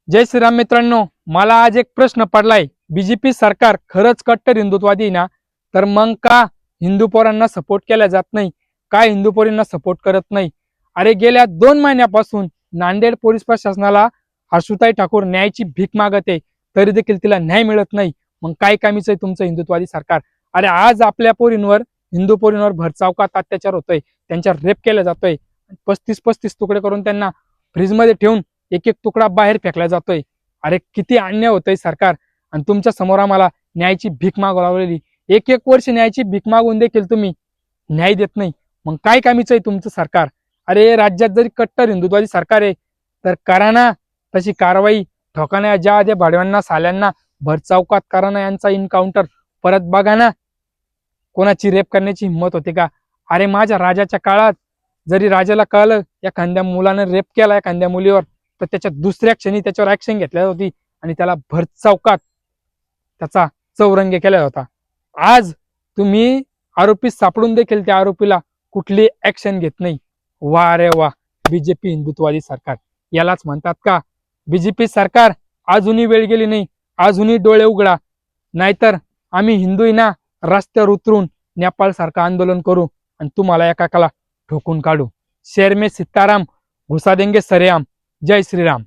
जय श्रीराम मित्रांनो, मला आज एक प्रश्न पडलाय. बीजेपी सरकार खरंच कट्टर हिंदुत्वादी आहे ना? तर मग का हिंदू पोरांना सपोर्ट केला जात नाही? का हिंदू पोरींना सपोर्ट करत नाही? अरे गेल्या 2 महिन्यापासून नांदेड पोलीस प्रशासनाला हर्षुताई ठाकूर न्यायाची भीक मागत आहे, तरी देखील तिला न्याय मिळत नाही. मग काय कामीच आहे तुमचं हिंदुत्वादी सरकार? अरे आज आपल्या पोरींवर, हिंदू पोरींवर भरचौकात अत्याचार होतोय, त्यांच्या रेप केला जातोय, 35-35 तुकडे करून त्यांना फ्रीजमध्ये ठेवून एक एक तुकडा बाहेर फेकला जातोय. अरे किती अन्याय होतोय सरकार. आणि तुमच्या समोर आम्हाला न्यायाची भीक मागू लागलेली. एक एक वर्ष न्यायाची भीक मागून देखील तुम्ही न्याय देत नाही. मग काय कामीच आहे तुमचं सरकार? अरे राज्यात जरी कट्टर हिंदुत्वादी सरकार आहे तर करा ना तशी कारवाई. ठोकाण्या ज्या आधी भाडव्यांना साल्यांना भरचौकात करा ना, यांचा इन्काउंटर. परत बघा ना कोणाची रेप करण्याची हिंमत होते का? अरे माझ्या राजाच्या काळात जरी राजाला कळलं एखाद्या मुलानं रेप केला एखाद्या मुलीवर, तर त्याच्या दुसऱ्या क्षणी त्याच्यावर ऍक्शन घेतल्या होती आणि त्याला भरचौकात त्याचा चौरंग केला होता. आज तुम्ही आरोपी सापडून देखील त्या आरोपीला कुठली ऍक्शन घेत नाही. वा रे वा, बीजेपी हिंदुत्वादी सरकार यालाच म्हणतात का? बीजेपी सरकार अजूनही वेळ गेली नाही, अजूनही डोळे उघडा, नाहीतर आम्ही हिंदू ना रस्त्यावर उतरून नेपाळ सारखं आंदोलन करू आणि तुम्हाला एकाला ठोकून काढू. शेर में सीताराम घुसा देंगे सरेआम. जय श्रीराम.